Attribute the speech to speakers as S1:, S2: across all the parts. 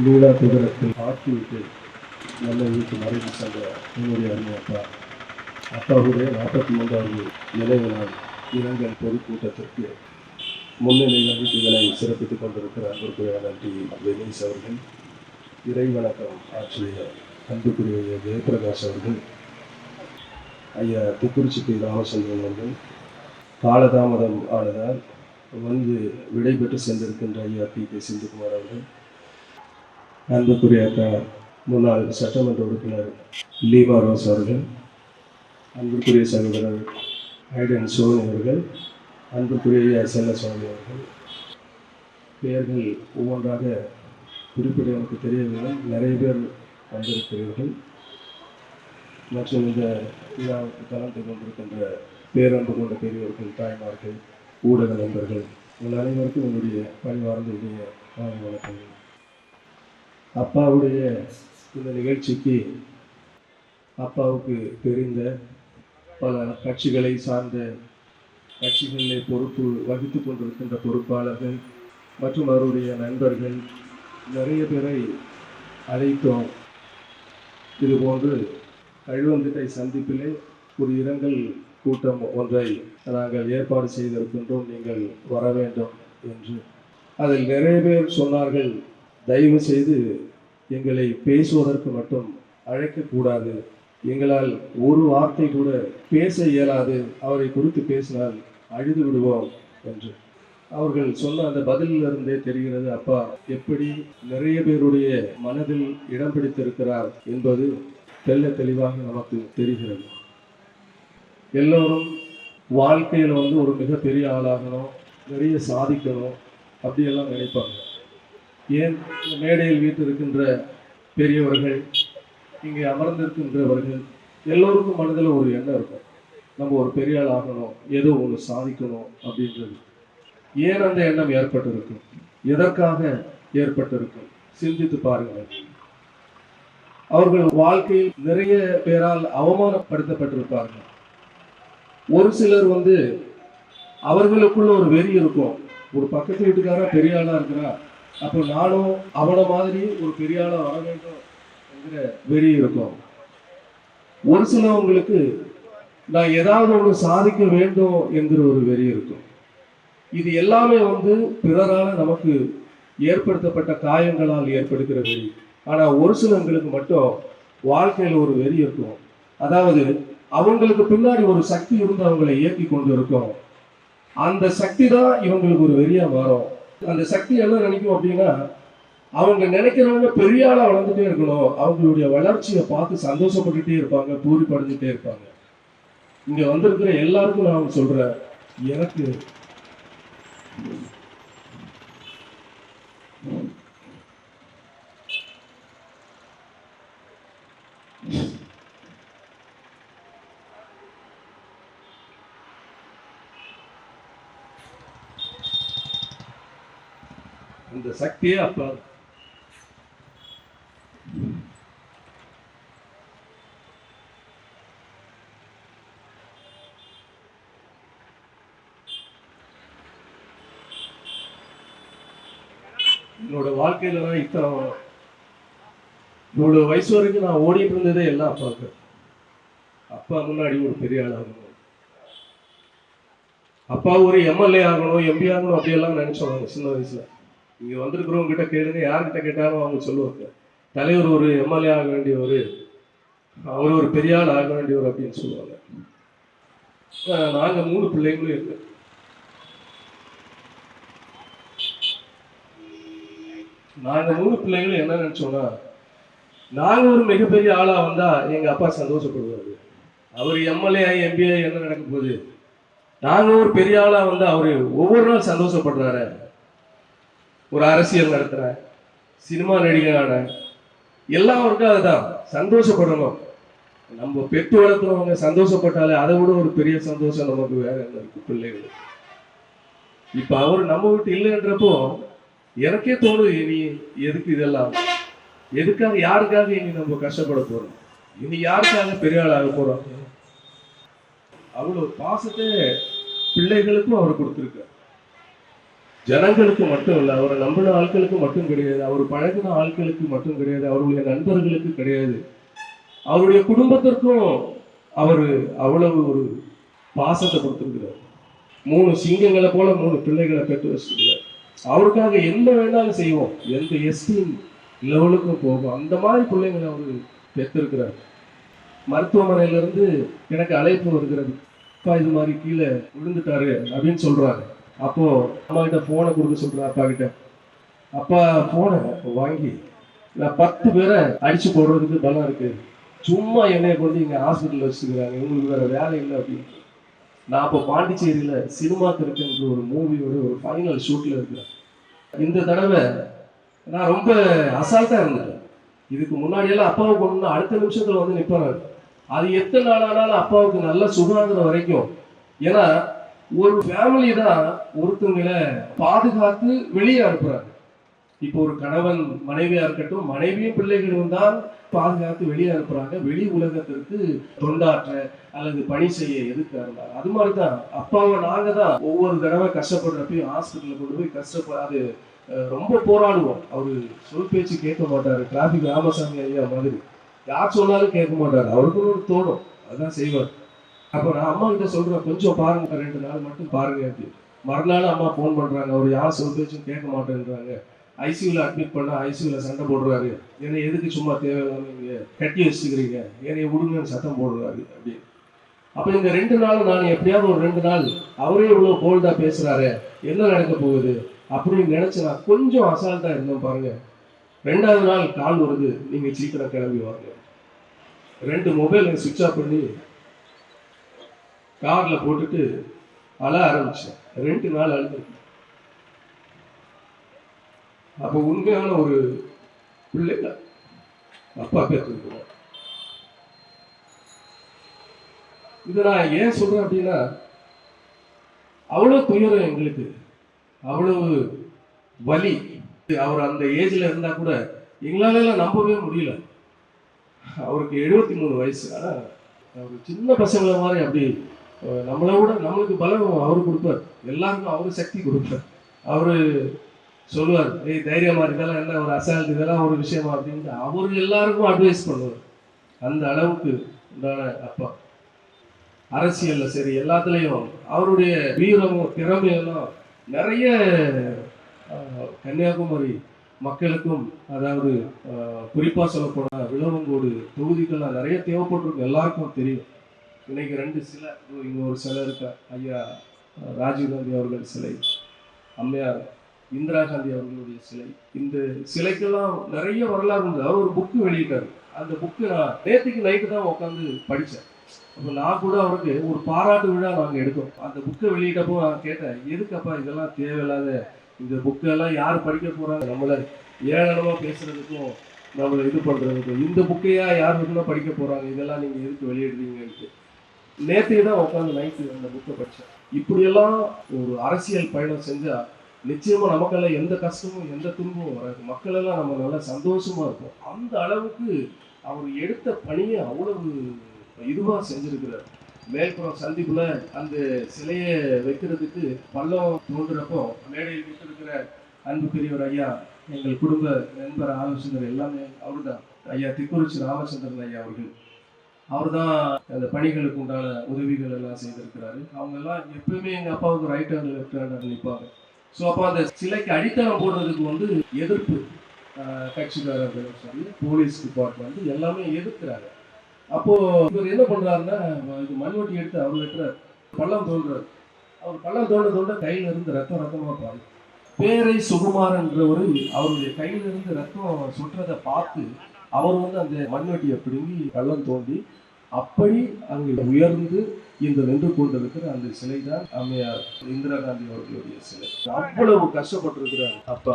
S1: லீலா துயரத்தில் ஆக்கிவிட்டு நல்ல வீட்டு மறைவு சென்ற என்னுடைய அருமை அப்பா அப்பாவுடைய 43வது நினைவு நாள் இரங்கல் பொதுக்கூட்டத்திற்கு முன்னிலை வகித்து இதனை சிறப்பித்துக் கொண்டிருக்கிற அன்புக்குரிய நன்றி வெனீஸ் அவர்கள், இறை வணக்கம் ஆற்றிய அன்புக்குரிய ஜெயபிரகாஷ் அவர்கள், ஐயா திக்குறிச்சி ராமச்சந்திரன் அவர்கள், காலதாமதம் ஆனதால் வந்து விடைபெற்று சென்றிருக்கின்ற ஐயா பி சிந்துகுமார் அவர்கள், அன்புக்குரிய முன்னாள் சட்டமன்ற உறுப்பினர் லீமா ரோஸ் அவர்கள், அன்புக்குரிய சகோதரர் ஐடன் சோனி அவர்கள், அன்புக்குரிய செல்லசுவாமி அவர்கள், பெயர்கள் ஒவ்வொன்றாக குறிப்பிட எனக்கு தெரியவில்லை, நிறைய பேர் வந்திருக்கிறீர்கள். மற்றும் இந்த விழாவுக்கு கலந்து கொண்டிருக்கின்ற பேரன்பு கொண்ட பெரியவர்கள், தாய்மார்கள், ஊடக நண்பர்கள், உங்கள் அனைவருக்கும் என்னுடைய பணிவார்ந்த இனிய காலை வணக்கங்கள். அப்பாவுடைய இந்த நிகழ்ச்சிக்கு அப்பாவுக்கு தெரிந்த பல கட்சிகளை சார்ந்த கட்சிகளிலே பொறுப்பு வகித்து கொண்டிருக்கின்ற பொறுப்பாளர்கள் மற்றும் அவருடைய நண்பர்கள் நிறைய பேரை அழைத்தோம். இதுபோன்று கழுவந்திட்டை சந்திப்பிலே ஒரு இரங்கல் கூட்டம் ஒன்றை நாங்கள் ஏற்பாடு செய்திருக்கின்றோம், நீங்கள் வர வேண்டும் என்று. அதில் நிறைய பேர் சொன்னார்கள், தயவு செய்து எங்களை பேசுவதற்கு மட்டும் அழைக்கக்கூடாது, எங்களால் ஒரு வார்த்தை கூட பேச இயலாது, அவரை குறித்து பேசினால் அழுது விடுவோம் என்று. அவர்கள் சொன்ன அந்த பதிலிலிருந்தே தெரிகிறது அப்பா எப்படி நிறைய பேருடைய மனதில் இடம் பிடித்திருக்கிறார் என்பது தெல்ல தெளிவாக நமக்கு தெரிகிறது. எல்லோரும் வாழ்க்கையில் ஒரு மிகப்பெரிய ஆளாகணும், நிறைய சாதிக்கணும் அப்படியெல்லாம் நினைப்பாங்க. ஏன் இந்த மேடையில் வீட்டிருக்கின்ற பெரியவர்கள், இங்கே அமர்ந்திருக்கின்றவர்கள் எல்லோருக்கும் மனதில் ஒரு எண்ணம் இருக்கும், நம்ம ஒரு பெரிய ஆள் ஆகணும், ஏதோ ஒன்று சாதிக்கணும் அப்படின்றது. ஏன் அந்த எண்ணம் ஏற்பட்டிருக்கும், எதற்காக ஏற்பட்டிருக்கும் சிந்தித்து பாருங்கள். அவர்கள் வாழ்க்கையில் நிறைய பேரால் அவமானப்படுத்தப்பட்டிருப்பார்கள். ஒரு சிலர் அவர்களுக்குள்ள ஒரு வெறி இருக்கும், ஒரு பக்கத்து வீட்டுக்காரா பெரிய ஆளா இருக்கிறா, அப்போ நானும் அவனை மாதிரி ஒரு பெரிய ஆளா வர வேண்டும் என்கிற வெறி இருக்கும். ஒரு சிலவங்களுக்கு நான் ஏதாவது ஒன்று சாதிக்க வேண்டும் என்கிற ஒரு வெறி இருக்கும். இது எல்லாமே பிறரால நமக்கு ஏற்படுத்தப்பட்ட காயங்களால் ஏற்படுகிற வெறி. ஆனா ஒரு சிலவங்களுக்கு மட்டும் வாழ்க்கையில் ஒரு வெறி இருக்கும், அதாவது அவங்களுக்கு பின்னாடி ஒரு சக்தி இருந்து அவங்களை இயக்கி கொண்டு இருக்கும். அந்த சக்தி தான் இவங்களுக்கு ஒரு வெறியா மாறும். அந்த சக்தி என்ன நினைக்கும் அப்படின்னா, அவங்க நினைக்கிறவங்க பெரிய ஆளா வளர்ந்துட்டே இருக்கணும், அவங்களுடைய வளர்ச்சியை பார்த்து சந்தோஷப்பட்டுட்டே இருப்பாங்க, பூரிப்படைஞ்சுட்டே இருப்பாங்க. இங்க வந்திருக்கிற எல்லாருக்கும் நான் சொல்றேன், எனக்கு அந்த சக்தியே அப்பா. என்னோட வாழ்க்கையில இவ்வளவு வயசு வரைக்கும் நான் ஓடிட்டு இருந்ததே எல்லாம் அப்பாவுக்கு. அப்பா முன்னாடி ஒரு பெரிய ஆள் ஆகணும், அப்பா ஒரு எம்எல்ஏ ஆகணும், எம்பி ஆகணும் அப்படியெல்லாம் நினைச்சோம் சின்ன வயசுல. இங்க வந்திருக்கிறவங்க கிட்ட கேளுங்க, யார்கிட்ட கேட்டாலும் அவங்க சொல்லுவாங்க, தலைவர் ஒரு எம்எல்ஏ ஆக வேண்டியவர், அவர் ஒரு பெரிய ஆள் ஆக வேண்டியவர் அப்படின்னு சொல்லுவாங்க. நாங்க 3 பிள்ளைங்களும் இருக்கு. நாங்க 3 பிள்ளைங்களும் என்ன நினைச்சோம்னா, நாங்க ஒரு மிகப்பெரிய ஆளா வந்தா எங்க அப்பா சந்தோஷப்படுவாரு, அவர் எம்எல்ஏ எம்பி என்ன நடக்க போகுது, நாங்க ஒரு பெரிய ஆளா வந்தா அவரு ஒவ்வொரு நாள் சந்தோஷப்படுறாரு, ஒரு அரசியல் நடத்துற, சினிமா நடிகரான, எல்லாருக்கும் அதுதான் சந்தோஷப்படணும். நம்ம பெற்று வளர்க்கிறவங்க சந்தோஷப்பட்டாலே அதை விட ஒரு பெரிய சந்தோஷம் நமக்கு வேற என்ன இருக்கு பிள்ளைகள். இப்ப அவர் நம்ம வீட்டு இல்லைன்றப்போ எனக்கே தோணுது, இனி எதுக்கு இதெல்லாம், எதுக்காக யாருக்காக இனி நம்ம கஷ்டப்பட போறோம், இனி யாருக்காக பெரிய ஆளாக போறோம். அவ்வளவு பாசத்தை பிள்ளைகளுக்கும் அவர் கொடுத்திருக்கார். ஜனங்களுக்கு மட்டும் இல்லை, அவரை நம்பின ஆட்களுக்கு மட்டும் கிடையாது, அவர் பழகின ஆட்களுக்கு மட்டும் கிடையாது, அவருடைய நண்பர்களுக்கு கிடையாது, அவருடைய குடும்பத்திற்கும் அவர் அவ்வளவு ஒரு பாசத்தை கொடுத்துருக்கிறார். 3 சிங்கங்களை போல 3 பிள்ளைகளை பெற்று வச்சிருக்கிறார். அவருக்காக என்ன வேணாலும் செய்வோம், எந்த எஸ்டீம் லெவலுக்கும் போகும், அந்த மாதிரி பிள்ளைங்களை அவர் பெற்றிருக்கிறார். மருத்துவமனையிலிருந்து எனக்கு அழைப்பு வருகிறது, அப்பா இது மாதிரி கீழே விழுந்துட்டாரு அப்படின்னு சொல்றாரு. அப்போ அம்மா கிட்ட போனை கொடுக்க சொல்றேன் அப்பா கிட்ட. அப்பா போனை வாங்கி நான் 10 பேரை அடிச்சு போடுறதுக்கு பலம் இருக்கு, சும்மா என்னைய கொண்டு இங்க ஹாஸ்பிட்டல் வச்சுக்கிறாங்க, இவங்களுக்கு வேற வேலை இல்லை அப்படின்னு. நான் அப்போ பாண்டிச்சேரியில சினிமா திருக்குன்ற ஒரு மூவியோட ஒரு ஃபைனல் ஷூட்ல இருக்கிறேன். இந்த தடவை நான் ரொம்ப அசால்ட்டா இருந்தேன். இதுக்கு முன்னாடி எல்லாம் அப்பாவுக்கு ஒண்ணு அடுத்த நிமிஷத்துல வந்து நிப்பாரு. அது எத்தனை நாள் ஆனாலும் அப்பாவுக்கு நல்ல சுகாதார வரைக்கும். ஏன்னா ஒரு ஃபேமிலி தான் ஒருத்தங்களை பாதுகாத்து வெளியே அனுப்புறாங்க. இப்போ ஒரு கணவன் மனைவியா இருக்கட்டும், மனைவியும் பிள்ளைகளும் தான் பாதுகாத்து வெளியே அனுப்புறாங்க, வெளி உலகத்திற்கு தொண்டாற்ற அல்லது பணி செய்ய எதுக்கு இருந்தாங்க. அது மாதிரிதான் அப்பாவை நாங்க தான் ஒவ்வொரு தடவை கஷ்டப்படுறப்பையும் ஹாஸ்பிட்டல்ல கொண்டு போய் கஷ்டப்படாது ரொம்ப போராடுவோம். அவரு சொல் பேச்சு கேட்க மாட்டாரு, டிராபிக் ராமசாமி ஐயா மாதிரி யார் சொன்னாலும் கேட்க மாட்டாரு, அவருக்குன்னு ஒரு தோணும், அதான் செய்வார். அப்போ நான் அம்மா கிட்ட சொல்றேன், கொஞ்சம் பாருங்க, 2 நாள் மட்டும் பாருங்க அப்படி. மறுநாள் அம்மா ஃபோன் பண்றாங்க, அவர் யார் சொல் பேச்சும் கேட்க மாட்டேன்றாங்க, ஐசியூல அட்மிட் பண்ணா ஐசியூல சண்டை போடுறாரு, என்னை எதுக்கு சும்மா தேவையில்லாம நீங்க கட்டி வச்சுக்கிறீங்க, என்னைய விடுங்கன்னு சத்தம் போடுறாரு அப்படி. அப்ப இந்த 2 நாள் நான் எப்படியாவது ஒரு 2 நாள் அவரே இவ்வளவு போல்டா பேசுறாரு, என்ன நடக்க போகுது அப்படின்னு நினைச்சு நான் கொஞ்சம் அசால்ட்டா இருந்தேன் பாருங்க. 2வது நாள் கால் வருது, நீங்க சீக்கிரம் கிளம்பி வாங்க. 2 மொபைல் சுவிட்ச் ஆஃப் பண்ணி கார்ல போட்டுட்டு அழ ஆரம்பிச்சேன். 2 நாள் அழுது. அப்ப உண்மையான ஒரு பிள்ளைங்க அப்பா பெற்றிருக்கிறோம். இதை நான் ஏன் சொல்றேன் அப்படின்னா, அவ்வளவு துயரம் எங்களுக்கு, அவ்வளவு வலி. அவர் அந்த ஏஜ்ல இருந்தா கூட எங்களால எல்லாம் நம்பவே முடியல. அவருக்கு 73 வயசு. ஆனா அவர் சின்ன பசங்களை மாதிரி அப்படி நம்மளை விட நம்மளுக்கு பலம் அவரு கொடுப்பார், எல்லாருக்கும் அவரு சக்தி கொடுப்பார். அவரு சொல்லுவார், ஏய் தைரியமா இதெல்லாம் என்ன ஒரு அசால்ட், இதெல்லாம் ஒரு விஷயமா அப்படின்ட்டு அவரு எல்லாருக்கும் அட்வைஸ் பண்ணுவார். அந்த அளவுக்கு உண்டான அப்பா. அரசியல்ல சரி எல்லாத்துலேயும் அவருடைய வீரமும் திறமையெல்லாம் நிறைய கன்னியாகுமரி மக்களுக்கும், அதாவது குறிப்பாக சொல்லப்போனா விளவங்கோடு தொகுதிக்கெல்லாம் நிறைய தேவைப்பட்டிருக்கும், எல்லாருக்கும் தெரியும். இன்னைக்கு 2 சிலை, இங்கே ஒரு சிலை இருக்கா, ஐயா ராஜீவ்காந்தி அவர்கள் சிலை, அம்மையார் இந்திரா காந்தி அவர்களுடைய சிலை. இந்த சிலைக்கெல்லாம் நிறைய வரலாறு உண்டு. அவர் ஒரு புக்கு வெளியிட்டார். அந்த புக்கு நான் நேற்றுக்கு நைட்டு தான் உட்காந்து படித்தேன். அப்போ நான் கூட அவருக்கு ஒரு பாராட்டு விழா நாங்கள் எடுத்தோம். அந்த புக்கை வெளியிட்டப்போ நான் கேட்டேன், எதுக்கப்பா இதெல்லாம் தேவையில்லாத, இந்த புக்கெல்லாம் யார் படிக்க போகிறாங்க, நம்மளை ஏளனமாக பேசுறதுக்கும் நம்மளை இது பண்ணுறதுக்கும், இந்த புக்கையா யார் வேணும்னா படிக்க போகிறாங்க, இதெல்லாம் நீங்கள் எதுக்கு வெளியிடுறீங்கன்ட்டு நேற்று தான் உட்காந்து நைட்டு அந்த புக்கை படித்தேன். இப்படியெல்லாம் ஒரு அரசியல் பயணம் செஞ்சால் நிச்சயமாக நமக்கெல்லாம் எந்த கஷ்டமும் எந்த துன்பமும் வராது, மக்கள் எல்லாம் நம்ம நல்லா சந்தோஷமாக இருப்போம். அந்த அளவுக்கு அவர் எடுத்த பணியை அவ்வளவு இதுவாக செஞ்சிருக்கிறார். மேல்புறம் சந்திப்புல அந்த சிலையை வைக்கிறதுக்கு பள்ளம் தோன்றப்போ மேடையில் விட்டிருக்கிற அன்பு பெரியவர் ஐயா, எங்கள் குடும்ப நண்பர் ஆலோசகர் எல்லாமே அவர் தான். ஐயா திக்குறிச்சி ராமச்சந்திரன் ஐயா அவர்கள், அவர் தான் அந்த பணிகளுக்கு உண்டான உதவிகள் எல்லாம் செய்திருக்கிறாரு. அவங்க எல்லாம் எப்பயுமே எங்க அப்பாவுக்கு ரைட் ஹேண்ட் லெஃப்ட் ஹேண்ட் நிற்பாங்க. ஸோ அப்போ அந்த சிலைக்கு அடித்தளம் போடுறதுக்கு வந்து எதிர்ப்பு கட்சிக்காரர்கள் சொல்லி போலீஸ் டிபார்ட்மெண்ட் எல்லாமே எதிர்க்கிறாங்க. அப்போ இவர் என்ன பண்றாருன்னா, இது மண்வெட்டி எடுத்து அவர் வெட்டுறாரு, பள்ளம் தோன்றாரு. அவர் பள்ளம் தோண்ட கையில இருந்து ரத்தமா பாரு. பேரை சுகுமாரன்றவர் அவருடைய கையில இருந்து ரத்தம் சுற்றதை பார்த்து அவர் வந்து அந்த மண்வெட்டியை பிடுங்கி பள்ளம் தோண்டி அப்படி அங்கு உயர்ந்து இந்த நின்று கொண்டிருக்கிற அந்த சிலை தான் அம்மையார் இந்திரா காந்தி அவர்களுடைய சிலை. அவ்வளவு கஷ்டப்பட்டிருக்கிறார் அப்பா.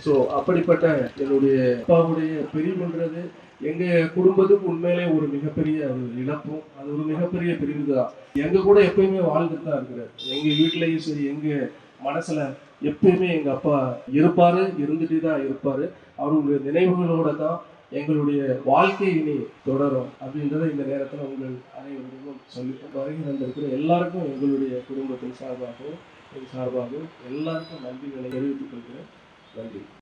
S1: ஸோ அப்படிப்பட்ட என்னுடைய அப்பாவுடைய பிரிவுன்றது எங்க குடும்பத்துக்கு உண்மையிலே ஒரு மிகப்பெரிய இழப்பும், அது ஒரு மிகப்பெரிய பிரிவு தான். எங்க கூட எப்பயுமே வாழ்ந்துட்டு தான் இருக்கிறார். எங்க வீட்லயும் சரி, எங்க மனசுல எப்பயுமே எங்க அப்பா இருப்பாரு, இருந்துட்டு தான் இருப்பாரு. அவருடைய நினைவுகளோட தான் எங்களுடைய வாழ்க்கை இனி தொடரும் அப்படின்றத இந்த நேரத்தில் உங்கள் அனைவருக்கும் சொல்லிட்டு வருகை வந்திருக்கிற எல்லாருக்கும் எங்களுடைய குடும்பத்தின் சார்பாகவும் சார்பாக எல்லாருக்கும் நன்றிகளை தெரிவித்துக் கொள்கிறேன். நன்றி.